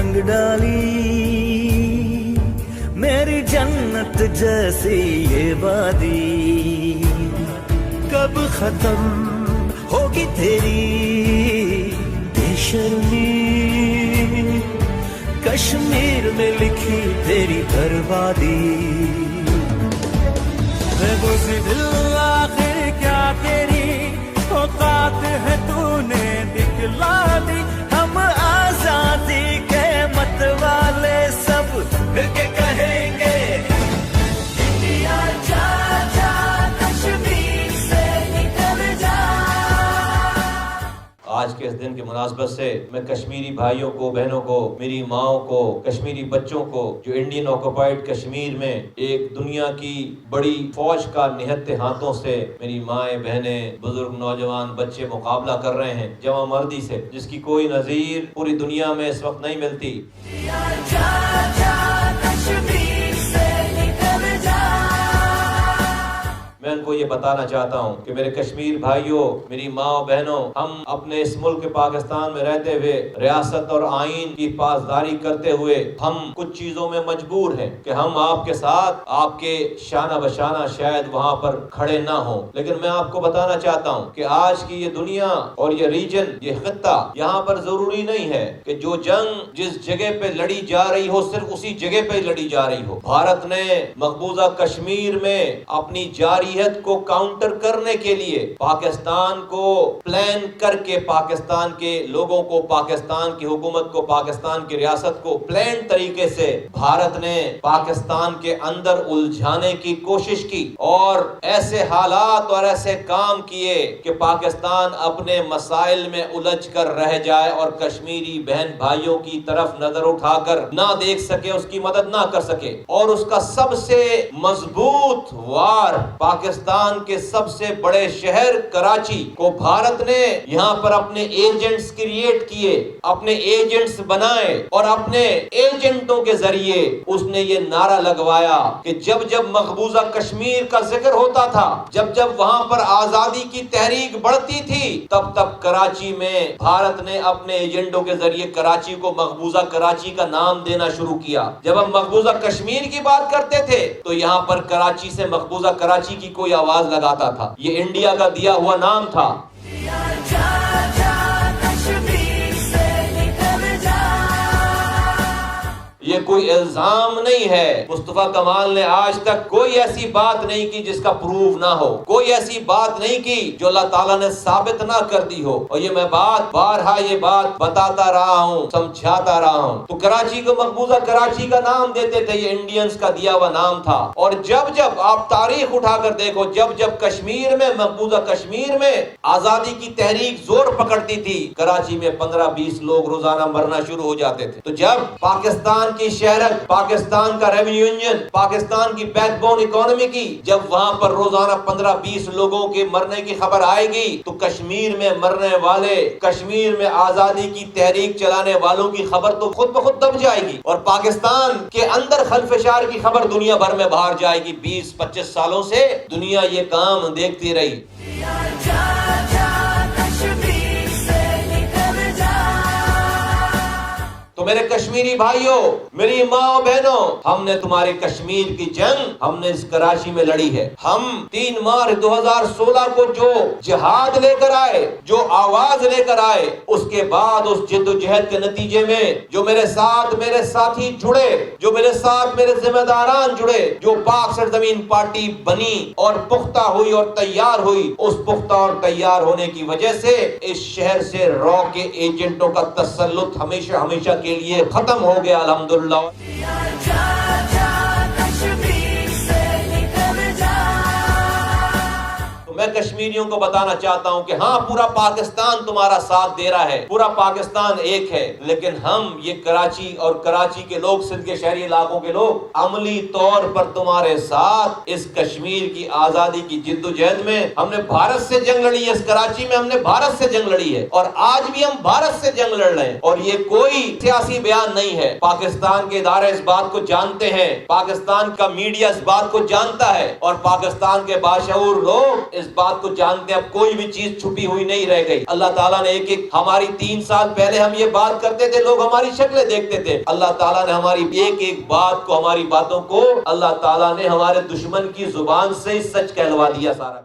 रंग डाली, मेरी जन्नत जैसी ये वादी, कब खत्म होगी तेरी बेशर्मी, कश्मीर में लिखी तेरी बर्बादी। दिल आखिर क्या तेरी औकात है, तूने दिखला दी, हम आजादी के मत वाले सब मिलके कहेंगे इंडिया जा जा, कश्मीर से निकल जा। आज के इस दिन की मुनासबत से मैं कश्मीरी भाइयों को, बहनों को, मेरी माओं को, कश्मीरी बच्चों को जो इंडियन ऑक्युपाइड कश्मीर में एक दुनिया की बड़ी फौज का निहत्ते हाथों से मेरी माएँ, बहनें, बुजुर्ग, नौजवान, बच्चे मुकाबला कर रहे हैं जवां मर्दी से, जिसकी कोई नज़ीर पूरी दुनिया में इस वक्त नहीं मिलती। मैं उनको ये बताना चाहता हूँ कि मेरे कश्मीर भाइयों, मेरी माँ बहनों, हम अपने इस मुल्क पाकिस्तान में रहते हुए रियासत और आइन की पासदारी करते हुए हम कुछ चीजों में मजबूर हैं कि हम आपके साथ, आपके शाना बशाना शायद वहाँ पर खड़े ना हो, लेकिन मैं आपको बताना चाहता हूँ कि आज की ये दुनिया और ये रीजन, ये खित्ता, यहाँ पर जरूरी नहीं है कि जो जंग जिस जगह पे लड़ी जा रही हो सिर्फ उसी जगह पे लड़ी जा रही हो। भारत ने मकबूजा कश्मीर में अपनी जारी को काउंटर करने के लिए पाकिस्तान को प्लान करके, पाकिस्तान के लोगों को, पाकिस्तान की हुकूमत को, पाकिस्तान की रियासत को प्लान तरीके से भारत ने पाकिस्तान के अंदर उलझाने की कोशिश की और ऐसे हालात और ऐसे काम किए कि पाकिस्तान अपने मसाइल में उलझ कर रह जाए और कश्मीरी बहन भाइयों की तरफ नजर उठाकर ना देख सके, उसकी मदद ना कर सके। और उसका सबसे मजबूत वार पाकिस्तान के सबसे बड़े शहर कराची को भारत ने यहाँ पर अपने एजेंट्स क्रिएट किए, अपने एजेंट्स बनाए और अपने एजेंटों के जरिए उसने ये नारा लगवाया कि जब जब मकबूजा कश्मीर का जिक्र होता था, जब जब वहाँ पर आजादी की तहरीक बढ़ती थी, तब तब कराची में भारत ने अपने एजेंटों के जरिए कराची को मकबूजा कराची का नाम देना शुरू किया। जब हम मकबूजा कश्मीर की बात करते थे तो यहाँ पर कराची से मकबूजा कराची की कोई आवाज लगाता था। ये इंडिया का दिया हुआ नाम था। ये कोई इल्जाम नहीं है। मुस्तफा कमाल ने आज तक कोई ऐसी बात नहीं की जिसका प्रूफ ना हो, कोई ऐसी बात नहीं की जो अल्लाह ताला ने साबित ना कर दी हो। और ये मैं बात बारहा ये बात बताता रहा हूँ, समझाता रहा हूँ। तो कराची को मकबूजा कराची का नाम देते थे, ये इंडियंस का दिया हुआ नाम था। और जब जब आप तारीख उठाकर देखो, जब जब कश्मीर में, मकबूजा कश्मीर में आजादी की तहरीक जोर पकड़ती थी, कराची में 15-20 लोग रोजाना मरना शुरू हो जाते थे। तो जब पाकिस्तान की शहरत, पाकिस्तान का रेवेन्यू इंजन, पाकिस्तान की बैकबोन इकोनॉमी की, जब वहां पर रोजाना 15-20 लोगों के मरने की खबर आएगी तो कश्मीर में मरने वाले, कश्मीर में आजादी की तहरीक चलाने वालों की खबर तो खुद ब खुद दब जाएगी और पाकिस्तान के अंदर खलफशार की खबर दुनिया भर में बाहर जाएगी। 20-25 सालों से दुनिया ये काम देखती रही। तो मेरे कश्मीरी भाइयों, मेरी माँ बहनों, हमने तुम्हारे कश्मीर की जंग हमने इस कराची में लड़ी है। हम 3 मार्च 2016 को जो जिहाद लेकर आए, जो आवाज लेकर आए, उसके बाद उस जिद्दोजहद के नतीजे में जो मेरे साथ मेरे साथी जुड़े, जो मेरे साथ मेरे जिम्मेदारान जुड़े, जो पाक सरजमीन पार्टी बनी और पुख्ता हुई और तैयार हुई, उस पुख्ता और तैयार होने की वजह से इस शहर से रॉ के एजेंटों का तसल्लुत हमेशा हमेशा के लिए खत्म हो गया, अल्हम्दुलिल्लाह। मैं कश्मीरियों को बताना चाहता हूं कि हाँ, पूरा पाकिस्तान तुम्हारा साथ दे रहा है, पूरा पाकिस्तान एक है, लेकिन हम ये कराची और कराची के लोग, सिंध के शहरी इलाकों के लोग अमली तौर पर तुम्हारे साथ इस कश्मीर की आजादी की जिद्दोजहद में हमने भारत से जंग लड़ी है। इस कराची में हमने भारत से जंग लड़ी है और आज भी हम भारत से जंग लड़ रहे हैं। और ये कोई सियासी बयान नहीं है। पाकिस्तान के इदारे इस बात को जानते हैं, पाकिस्तान का मीडिया इस बात को जानता है और पाकिस्तान के बाशऊर लोग इस اس بات کو جانتے ہیں اب کوئی بھی چیز چھپی ہوئی نہیں رہ گئی. اللہ تعالیٰ نے ایک ایک ہماری 3 سال پہلے ہم یہ بات کرتے تھے, لوگ ہماری شکلیں دیکھتے تھے. اللہ تعالیٰ نے ہماری ایک ایک بات کو, ہماری باتوں کو اللہ تعالیٰ نے ہمارے دشمن کی زبان سے ہی سچ کہلوا دیا سارا.